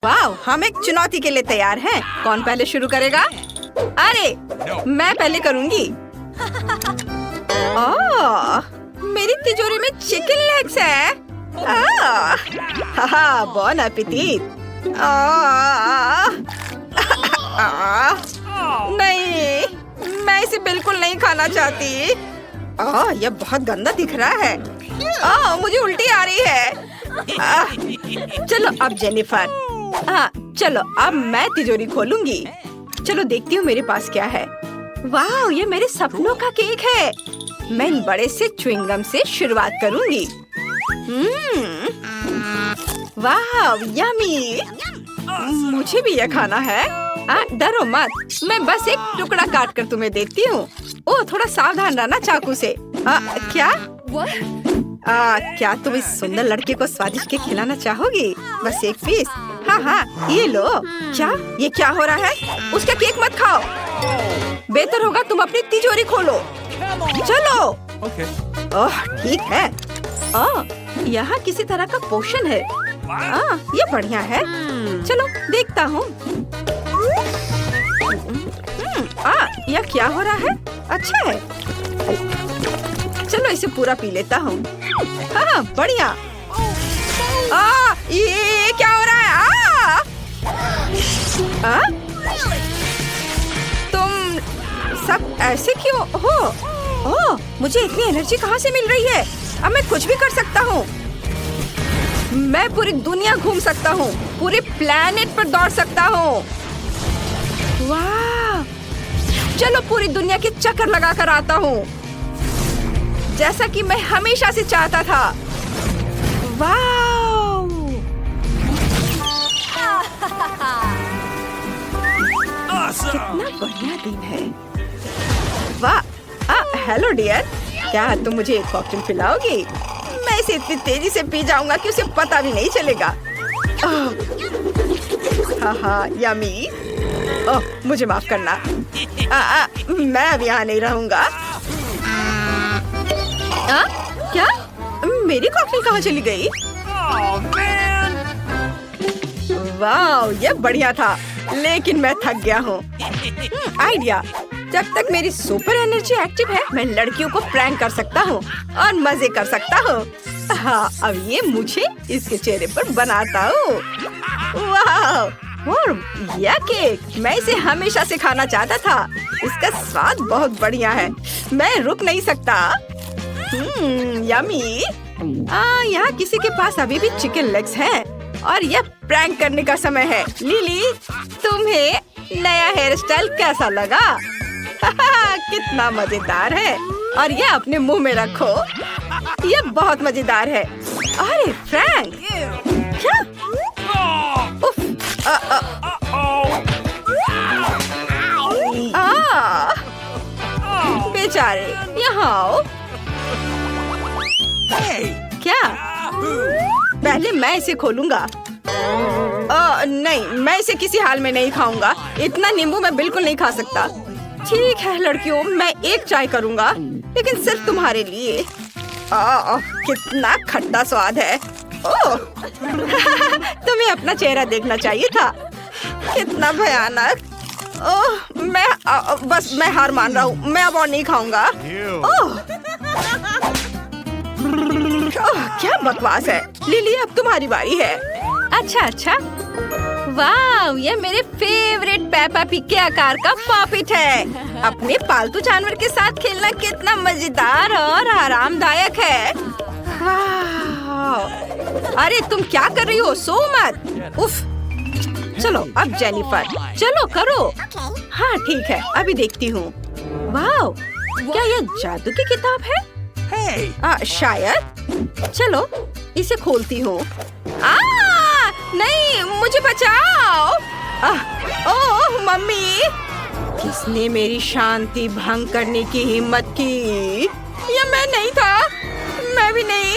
वाह, हम एक चुनौती के लिए तैयार हैं। कौन पहले शुरू करेगा? अरे मैं पहले करूंगी। मेरी तिजोरी में चिकन लेग्स है। बॉन एपेटिट। नहीं, मैं इसे बिल्कुल नहीं खाना चाहती। यह बहुत गंदा दिख रहा है। मुझे उल्टी आ रही है। चलो अब जेनिफर। चलो अब मैं तिजोरी खोलूंगी। चलो देखती हूँ मेरे पास क्या है। वाह, ये मेरे सपनों का केक है। मैं इन बड़े से च्युइंगम से शुरुआत करूंगी। वाह, यम्मी। मुझे भी यह खाना है। डरो मत, मैं बस एक टुकड़ा काट कर तुम्हें देती हूँ। थोड़ा सावधान रहना चाकू से। क्या? क्या तुम इस सुंदर लड़के को स्वादिष्ट केक खिलाना चाहोगी? बस एक पीस। हाँ, ये लो। क्या? ये क्या हो रहा है? उसका केक मत खाओ। बेहतर होगा तुम अपनी तिजोरी खोलो। चलो। ठीक है। यहाँ किसी तरह का पोषण है। ये बढ़िया है। चलो देखता हूँ। यह क्या हो रहा है? अच्छा है। चलो इसे पूरा पी लेता हूँ। हाँ, बढ़िया। ये क्या हो रहा है? तुम सब ऐसे क्यों हो? मुझे इतनी एनर्जी कहाँ से मिल रही है? अब मैं कुछ भी कर सकता हूँ। मैं पूरी दुनिया घूम सकता हूँ, पूरे प्लेनेट पर दौड़ सकता हूँ। वाह! चलो पूरी दुनिया के चक्कर लगा कर आता हूँ, जैसा कि मैं हमेशा से चाहता था। वाह! कितना बढ़िया दिन है। वाह! हेलो डियर, क्या तुम मुझे एक कॉकटेल पिलाओगी? मैं इसे इतनी तेजी से पी जाऊंगा कि उसे पता भी नहीं चलेगा। हाँ, यम्मी। मुझे माफ करना। मैं अब यहाँ नहीं रहूंगा। क्या? मेरी कॉकटेल कहाँ चली गई? वाह, ये बढ़िया था, लेकिन मैं थक गया हूँ। आइडिया। जब तक मेरी सुपर एनर्जी एक्टिव है, मैं लड़कियों को प्रैंक कर सकता हूँ और मजे कर सकता हूँ। हाँ, अब ये मुझे इसके चेहरे पर बनाता हूँ। वाह! और यह केक, मैं इसे हमेशा से खाना चाहता था। इसका स्वाद बहुत बढ़िया है। मैं रुक नहीं सकता। यम्मी। यहाँ किसी के पास अभी भी चिकन लेग्स हैं और यह प्रैंक करने का समय है। लिली, तुम्हें नया हेयर स्टाइल कैसा लगा? कितना मजेदार है। और ये अपने मुंह में रखो। ये बहुत मजेदार है। अरे फ्रैंक, क्या? उफ, बेचारे, यहाँ आओ। क्या? पहले मैं इसे खोलूंगा। नहीं, मैं इसे किसी हाल में नहीं खाऊंगा। इतना नींबू मैं बिल्कुल नहीं खा सकता। ठीक है लड़कियों, मैं एक चाय करूंगा, लेकिन सिर्फ तुम्हारे लिए। कितना खट्टा स्वाद है। तुम्हें अपना चेहरा देखना चाहिए था। कितना भयानक। मैं हार मान रहा हूँ। मैं अब और नहीं खाऊंगा। क्या बकवास है। लिली, अब तुम्हारी बारी है। अच्छा। वाह, ये मेरे फेवरेट पेपा पिग के आकार का पॉपिट है। अपने पालतू जानवर के साथ खेलना कितना मजेदार और आरामदायक है। वाह! अरे तुम क्या कर रही हो? सो मत। उफ! चलो अब जेनिफर, चलो करो। हाँ ठीक है, अभी देखती हूँ। वाह! क्या यह जादू की किताब है? शायद। चलो इसे खोलती हूँ। नहीं, मुझे बचाओ। ओह मम्मी, किसने मेरी शांति भंग करने की हिम्मत की? ये मैं नहीं था। मैं भी नहीं।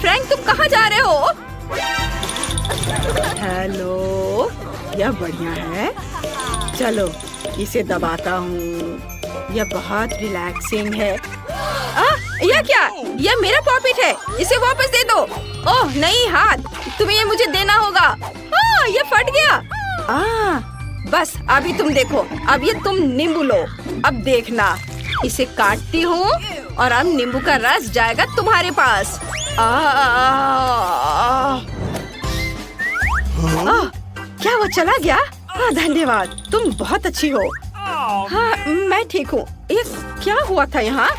फ्रैंक, तुम कहाँ जा रहे हो? हेलो, यह बढ़िया है। चलो इसे दबाता हूँ। यह बहुत रिलैक्सिंग है। यह क्या? यह मेरा पॉपिट है, इसे वापस दे दो। ओह नहीं हाथ, तुम्हें ये मुझे देना होगा। ये फट गया। बस अभी तुम देखो, अब ये तुम नींबू लो। अब देखना, इसे काटती हूँ और अब नींबू का रस जाएगा तुम्हारे पास। क्या वो चला गया? धन्यवाद, तुम बहुत अच्छी हो। हाँ मैं ठीक हूँ। ये क्या हुआ था यहाँ?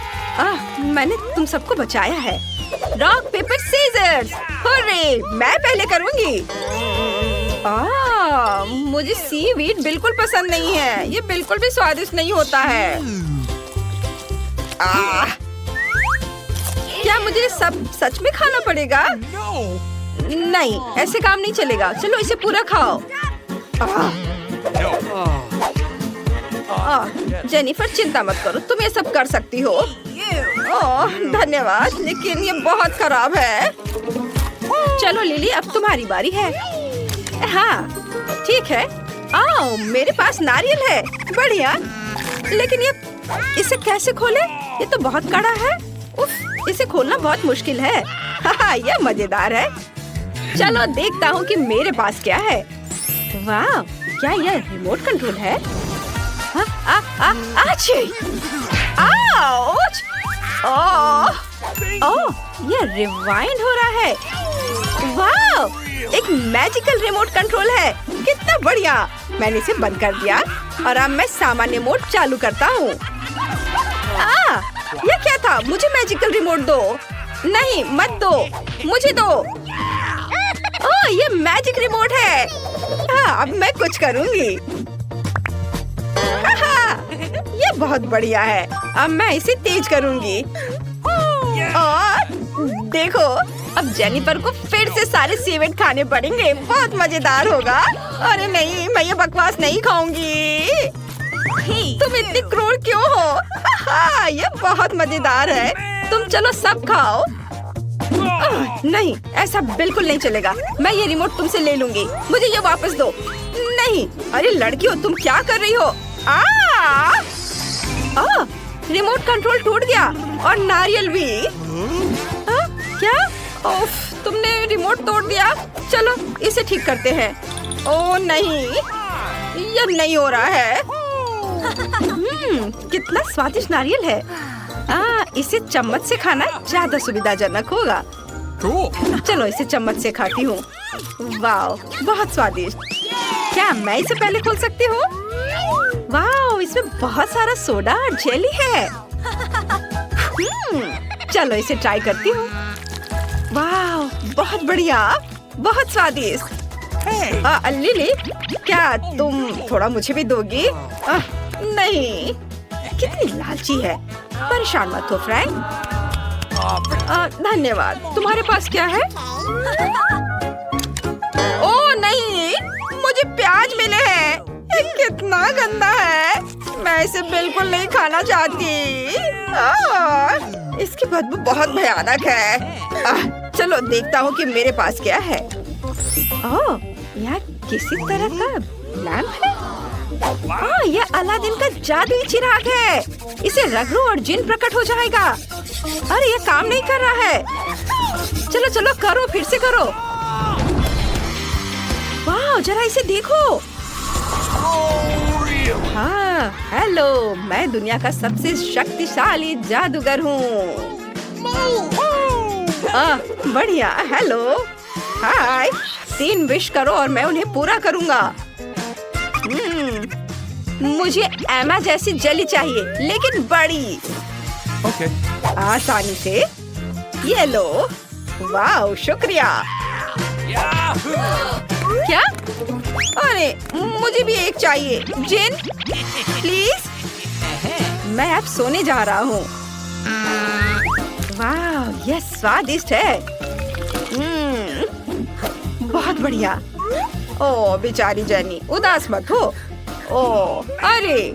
मैंने तुम सबको बचाया है। Rock paper scissors, hurray! मैं पहले करूँगी। मुझे सीवीड बिल्कुल पसंद नहीं है, ये बिल्कुल भी स्वादिष्ट नहीं होता है। क्या मुझे सब सच में खाना पड़ेगा? नहीं, ऐसे काम नहीं चलेगा। चलो इसे पूरा खाओ। जेनिफर चिंता मत करो, तुम ये सब कर सकती हो। धन्यवाद, लेकिन ये बहुत खराब है। चलो लिली, अब तुम्हारी बारी है। हाँ ठीक है। मेरे पास नारियल है, बढ़िया। लेकिन ये इसे कैसे खोले? ये तो बहुत कड़ा है। उफ, इसे खोलना बहुत मुश्किल है। यह मजेदार है। चलो देखता हूँ कि मेरे पास क्या है। वाह, क्या यह रिमोट कंट्रोल है? यह रिवाइंड हो रहा है। वाह, एक मैजिकल रिमोट कंट्रोल है। कितना बढ़िया। मैंने इसे बंद कर दिया और अब मैं सामान्य मोड चालू करता हूँ। यह क्या था? मुझे मैजिकल रिमोट दो। नहीं मत दो, मुझे दो। ये मैजिक रिमोट है। अब मैं कुछ करूँगी। ये बहुत बढ़िया है। अब मैं इसे तेज करूँगी। और देखो, अब जेनिफर को फिर से सारे सीवेड खाने पड़ेंगे। बहुत मजेदार होगा। अरे नहीं, मैं ये बकवास नहीं खाऊंगी। तुम इतनी क्रूर क्यों हो? ये बहुत मजेदार है। तुम चलो सब खाओ। नहीं, ऐसा बिल्कुल नहीं चलेगा। मैं ये रिमोट तुमसे ले लूंगी। मुझे ये वापस दो। नहीं, अरे लड़कियों, तुम क्या कर रही हो? रिमोट कंट्रोल टूट गया और नारियल भी। क्या? तुमने रिमोट तोड़ दिया। चलो इसे ठीक करते हैं। ओह नहीं, यह नहीं हो रहा है। कितना स्वादिष्ट नारियल है। इसे चम्मच से खाना ज्यादा सुविधाजनक होगा। चलो इसे चम्मच से खाती हूँ। वाह, बहुत स्वादिष्ट। क्या मैं इसे पहले खोल सकती हूँ? वाह, इसमें बहुत सारा सोडा और जेली है। चलो इसे ट्राई करती हूँ। वाह, बहुत बढ़िया, बहुत स्वादिष्ट। लिली, क्या तुम थोड़ा मुझे भी दोगी? नहीं, कितनी लालची है। परेशान मत हो फ्रैंक। धन्यवाद। तुम्हारे पास क्या है? ओह नहीं, मुझे प्याज मिले हैं। ये कितना गंदा है। मैं इसे बिल्कुल नहीं खाना चाहती। इसकी बदबू बहुत भयानक है। चलो देखता हूँ कि मेरे पास क्या है। यहाँ किसी तरह का लैंप है। यह अलादीन का जादुई चिराग है। इसे रगड़ो और जिन प्रकट हो जाएगा। अरे ये काम नहीं कर रहा है। चलो चलो करो, फिर से करो। वाह, जरा इसे देखो। हाँ, हेलो, मैं दुनिया का सबसे शक्तिशाली जादूगर हूँ। बढ़िया, हेलो, हाय। 3 विश करो और मैं उन्हें पूरा करूँगा। मुझे एमा जैसी जेली चाहिए, लेकिन बड़ी। आसानी से। ये लो। वाह, शुक्रिया। क्या? अरे मुझे भी एक चाहिए। जिन प्लीज। मैं अब सोने जा रहा हूँ। वाह, यह स्वादिष्ट है। बहुत बढ़िया। ओ बेचारी जेनी, उदास मत हो। ओ अरे,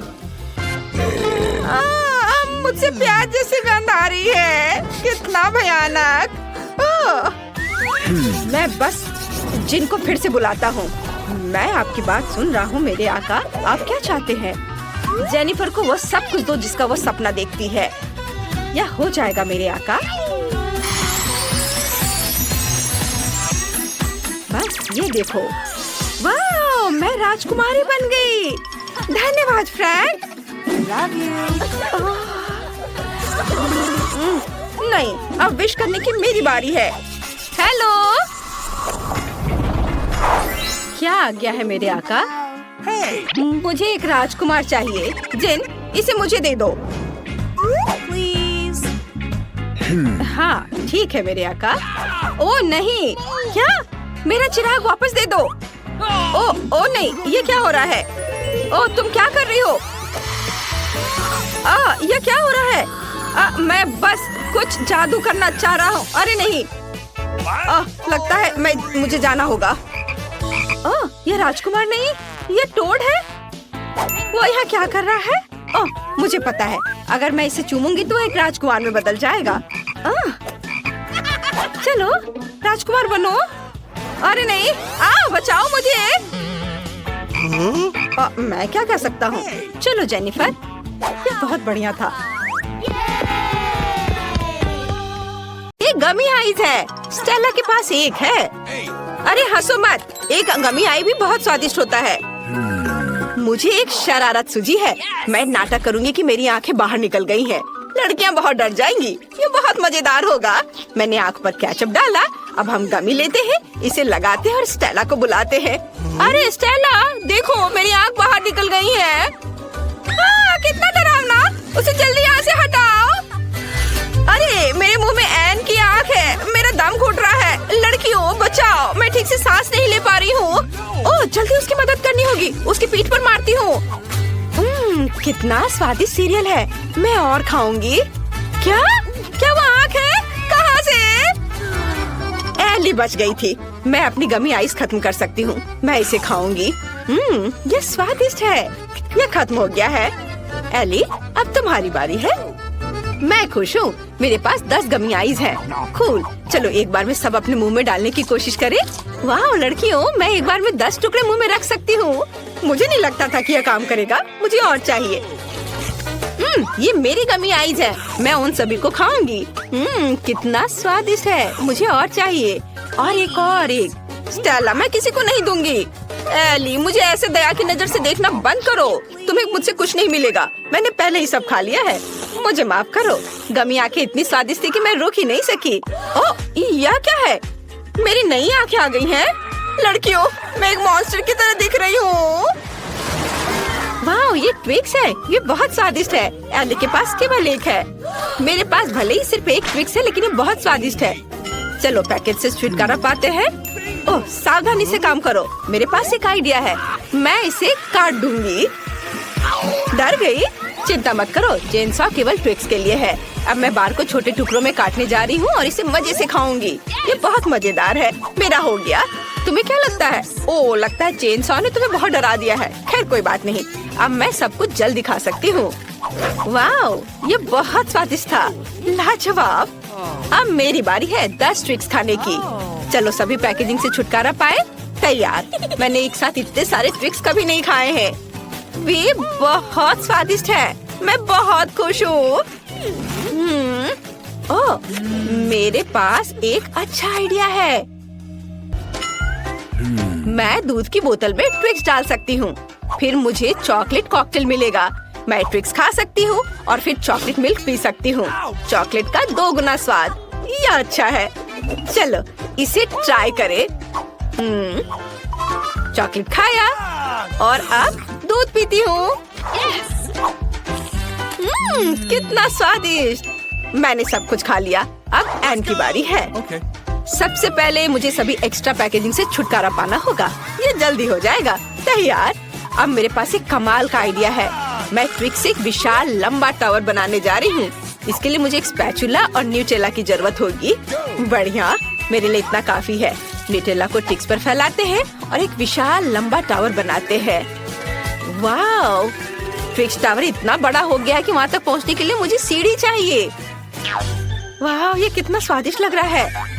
मुझसे प्याज जैसी गंध आ रही है। कितना भयानक। मैं बस जिन को फिर से बुलाता हूँ। मैं आपकी बात सुन रहा हूँ मेरे आका। आप क्या चाहते हैं? जेनिफर को वो सब कुछ दो जिसका वो सपना देखती है। यह हो जाएगा मेरे आका। बस ये देखो, वाह, मैं राजकुमारी बन गई। धन्यवाद फ्रैंक। नहीं, अब विश करने की मेरी बारी है। हेलो, क्या आज्ञा है मेरे आका? मुझे एक राजकुमार चाहिए। जिन, इसे मुझे दे दो प्लीज। हाँ ठीक है मेरे आका। ओ नहीं, क्या? मेरा चिराग वापस दे दो। ओ नहीं, ये क्या हो रहा है? ओ तुम क्या कर रही हो? ये क्या हो रहा है? मैं बस कुछ जादू करना चाह रहा हूँ। अरे नहीं, लगता है मुझे जाना होगा। ये राजकुमार नहीं, ये टोड है। वो यहाँ क्या कर रहा है? मुझे पता है, अगर मैं इसे चूमूंगी तो एक राजकुमार में बदल जाएगा। चलो राजकुमार बनो। अरे नहीं, बचाओ मुझे। मैं क्या कर सकता हूँ? चलो जेनिफर, ये बहुत बढ़िया था। एक गमी आइस है, स्टेला के पास एक है। अरे हंसो मत, एक गमी आई भी बहुत स्वादिष्ट होता है। मुझे एक शरारत सूझी है। मैं नाटक करूंगी कि मेरी आंखें बाहर निकल गई हैं। लड़कियां बहुत डर जाएंगी। ये बहुत मजेदार होगा। मैंने आंख पर केचप डाला। अब हम गमी लेते हैं, इसे लगाते हैं और स्टेला को बुलाते हैं। अरे स्टेला, देखो मेरी आंख बाहर निकल गई है। कितना डरावना! उसे जल्दी यहाँ से हटाओ। अरे मेरे मुंह में एन की आंख है। मेरा दम घुट रहा है। लड़कियों बचाओ, मैं ठीक से सांस नहीं ले पा रही हूँ। ओह जल्दी उसकी मदद करनी होगी। उसकी पीठ पर मारती हूँ। कितना स्वादिष्ट सीरियल है। मैं और खाऊंगी। क्या वो आंख है? कहाँ से? एली बच गई थी। मैं अपनी गमी आइस खत्म कर सकती हूँ। मैं इसे खाऊंगी। ये स्वादिष्ट है। ये खत्म हो गया है। एली, अब तुम्हारी बारी है। मैं खुश हूँ। मेरे पास 10 गमी आइस है। कूल। चलो एक बार में सब अपने मुंह में डालने की कोशिश करें। वाह लड़कियों, मैं एक बार में 10 टुकड़े मुंह में रख सकती हूँ। मुझे नहीं लगता था कि यह काम करेगा। मुझे और चाहिए। ये मेरी गमी आइस है। मैं उन सभी को खाऊंगी। कितना स्वादिष्ट है। मुझे और चाहिए। और एक। स्टेला, मैं किसी को नहीं दूंगी। एली, मुझे ऐसे दया की नजर से देखना बंद करो। तुम्हें मुझसे कुछ नहीं मिलेगा। मैंने पहले ही सब खा लिया है। मुझे माफ करो। गमी आंखें इतनी स्वादिष्ट थी कि मैं रुक ही नहीं सकी। यह क्या है? मेरी नई आंखें आ गई हैं। लड़कियों, मैं एक मॉन्स्टर की तरह दिख रही हूँ। वाह, ये ट्विक्स है। ये बहुत स्वादिष्ट है। एली के पास केवल एक है। मेरे पास भले ही सिर्फ एक ट्विक्स है, लेकिन ये बहुत स्वादिष्ट है। चलो पैकेट से छुटकारा पाते हैं। ओह, सावधानी से काम करो। मेरे पास एक आइडिया है। मैं इसे काट दूंगी। डर गई? चिंता मत करो, चेनसॉ केवल ट्विक्स के लिए है। अब मैं बार को छोटे टुकड़ों में काटने जा रही हूँ और इसे मजे से खाऊंगी। ये बहुत मजेदार है। मेरा हो गया। तुम्हें क्या लगता है? ओह, लगता है चेनसॉ ने तुम्हें बहुत डरा दिया है। खैर कोई बात नहीं, अब मैं सब कुछ जल्द दिखा सकती हूँ। वाह, ये बहुत स्वादिष्ट था। लाजवाब। अब मेरी बारी है 10 ट्विक्स खाने की। चलो सभी पैकेजिंग से छुटकारा पाए। तैयार। मैंने एक साथ इतने सारे ट्विक्स कभी नहीं खाए हैं। वे बहुत स्वादिष्ट है। मैं बहुत खुश हूँ। मेरे पास एक अच्छा आइडिया है। मैं दूध की बोतल में ट्विक्स डाल सकती हूँ। फिर मुझे चॉकलेट कॉकटेल मिलेगा। मैं ट्विक्स खा सकती हूँ और फिर चॉकलेट मिल्क पी सकती हूँ। चॉकलेट का 2 गुना स्वाद। यह अच्छा है। चलो इसे ट्राई करें। चॉकलेट खाया और अब दूध पीती हूँ। कितना स्वादिष्ट। मैंने सब कुछ खा लिया। अब एन की बारी है। सबसे पहले मुझे सभी एक्स्ट्रा पैकेजिंग से छुटकारा पाना होगा। ये जल्दी हो जाएगा। तैयार। अब मेरे पास एक कमाल का आइडिया है। मैं ट्विक्स से एक विशाल लंबा टावर बनाने जा रही हूँ। इसके लिए मुझे एक स्पैचुला और न्यूटेला की जरूरत होगी। बढ़िया, मेरे लिए इतना काफी है। न्यूटेला को ट्विक्स पर फैलाते हैं और एक विशाल लंबा टावर बनाते हैं। वाह, ट्विक्स टावर इतना बड़ा हो गया है कि वहाँ तक पहुँचने के लिए मुझे सीढ़ी चाहिए। वाह, ये कितना स्वादिष्ट लग रहा है।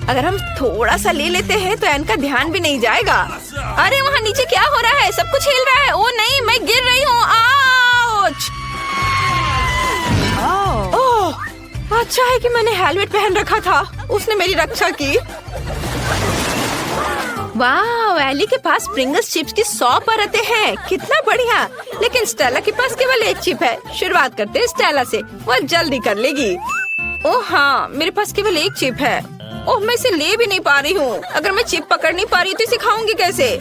अगर हम थोड़ा सा ले लेते हैं तो एन का ध्यान भी नहीं जाएगा। अरे वहाँ नीचे क्या हो रहा है? सब कुछ हिल रहा है। ओ नहीं, मैं गिर रही हूँ। आउच! ओह, अच्छा है कि मैंने हेलमेट पहन रखा था, उसने मेरी रक्षा की। वाह, एली के पास प्रिंगल्स चिप्स की 100 परतें हैं, कितना बढ़िया। लेकिन स्टेला के पास केवल एक चिप है। शुरुआत करते हैं स्टेला से, वो जल्दी कर लेगी। ओह हाँ, मेरे पास केवल एक चिप है। ओह, मैं इसे ले भी नहीं पा रही हूँ। अगर मैं चिप पकड़ नहीं पा रही तो इसे खाऊंगी कैसे?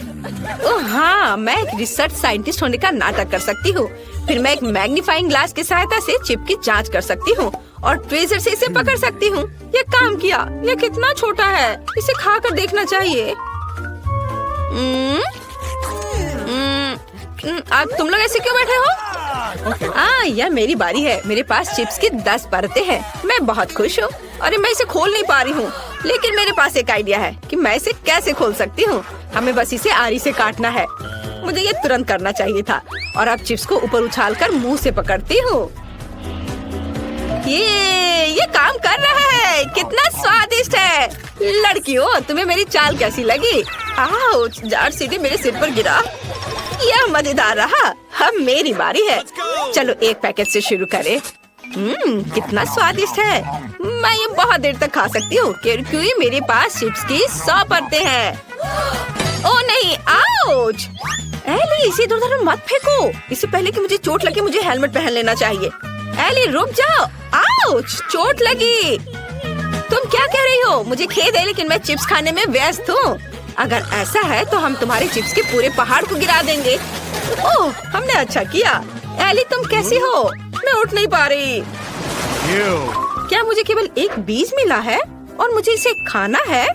ओह हाँ, मैं एक रिसर्च साइंटिस्ट होने का नाटक कर सकती हूँ। फिर मैं एक मैग्नीफाइंग ग्लास की सहायता से चिप की जांच कर सकती हूँ और ट्वेजर से इसे पकड़ सकती हूँ। ये काम किया। ये कितना छोटा है, इसे खाकर देखना चाहिए। अब तुम लोग ऐसे क्यों बैठे हो? यह मेरी बारी है। मेरे पास चिप्स की 10 परतें हैं। मैं बहुत खुश हूँ। अरे मैं इसे खोल नहीं पा रही हूँ, लेकिन मेरे पास एक आइडिया है कि मैं इसे कैसे खोल सकती हूँ। हमें बस इसे आरी से काटना है। मुझे ये तुरंत करना चाहिए था। और अब चिप्स को ऊपर उछालकर मुंह से पकड़ती हूँ। ये काम कर रहा है। कितना स्वादिष्ट है। लड़कियों, तुम्हें मेरी चाल कैसी लगी? आउच, जार सीधे मेरे सिर पर गिरा। यह मजेदार रहा। अब मेरी बारी है। चलो एक पैकेट से शुरू करें। कितना स्वादिष्ट है। मैं ये बहुत देर तक खा सकती हूँ क्योंकि मेरे पास चिप्स की 100 परतें हैं। ओह नहीं, आउच। एली, इसे इधर-उधर मत फेंको। इससे पहले कि मुझे चोट लगे मुझे हेलमेट पहन लेना चाहिए। एली रुक जाओ। आउच, चोट लगी। तुम क्या कह रही हो? मुझे खेद है, लेकिन मैं चिप्स खाने में व्यस्त हूँ। अगर ऐसा है तो हम तुम्हारे चिप्स के पूरे पहाड़ को गिरा देंगे। ओह, हमने अच्छा किया। एली तुम कैसी हो? मैं उठ नहीं पा रही। क्या मुझे केवल एक बीज मिला है और मुझे इसे खाना है?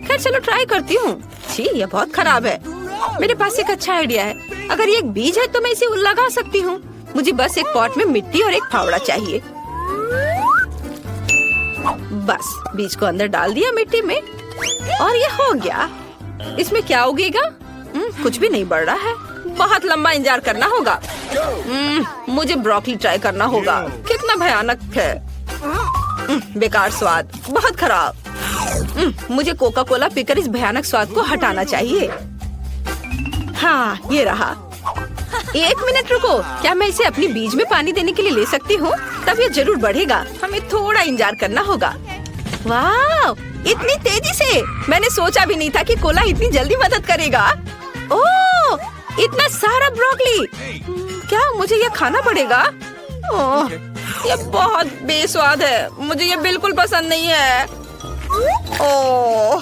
खैर चलो ट्राई करती हूँ। छी, यह बहुत खराब है। मेरे पास एक अच्छा आइडिया है। अगर ये एक बीज है तो मैं इसे लगा सकती हूँ। मुझे बस एक पॉट में मिट्टी और एक फावड़ा चाहिए। बस बीज को अंदर डाल दिया मिट्टी में और ये हो गया। इसमें क्या उगेगा? कुछ भी नहीं बढ़ रहा है। बहुत लंबा इंतजार करना होगा। मुझे ब्रोकली ट्राई करना होगा। कितना भयानक है। बेकार स्वाद, बहुत खराब। मुझे कोका कोला पीकर इस भयानक स्वाद को हटाना चाहिए। हाँ, ये रहा। 1 मिनट रुको। क्या मैं इसे अपनी बीज में पानी देने के लिए ले सकती हूँ? तब ये जरूर बढ़ेगा। हमें थोड़ा इंतजार करना होगा। वाह, इतनी तेजी से! मैंने सोचा भी नहीं था कि कोला इतनी जल्दी मदद करेगा। ओह, इतना सारा ब्रोकली! क्या मुझे ये खाना पड़ेगा? ओह, ये बहुत बेस्वाद है। मुझे ये बिल्कुल पसंद नहीं है। ओह,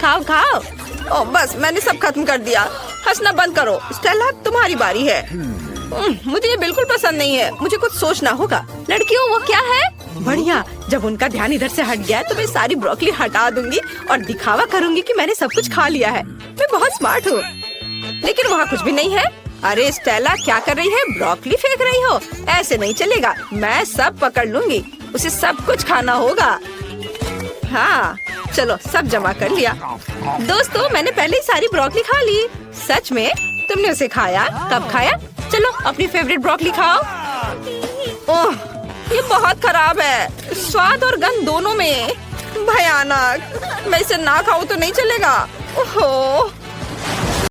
खाओ खाओ। ओह, बस मैंने सब खत्म कर दिया। हंसना बंद करो। स्टेला, तुम्हारी बारी है। मुझे ये बिल्कुल पसंद नहीं है। मुझे कुछ सोचना होगा। लड़कियों, वो क्या है? बढ़िया, जब उनका ध्यान इधर से हट गया तो मैं सारी ब्रोकली हटा दूंगी और दिखावा करूंगी कि मैंने सब कुछ खा लिया है। मैं बहुत स्मार्ट हूँ। लेकिन वहाँ कुछ भी नहीं है। अरे स्टेला, क्या कर रही है? ब्रोकली फेंक रही हो? ऐसे नहीं चलेगा। मैं सब पकड़ लूंगी। उसे सब कुछ खाना होगा। हाँ, चलो सब जमा कर लिया। दोस्तों, मैंने पहले ही सारी ब्रोकली खा ली। सच में? तुमने उसे खाया? कब खाया? चलो अपनी फेवरेट ब्रोकली खाओ। ओह, ये बहुत खराब है। स्वाद और गंध दोनों में। भयानक। मैं इसे ना खाऊं तो नहीं चलेगा। ओहो,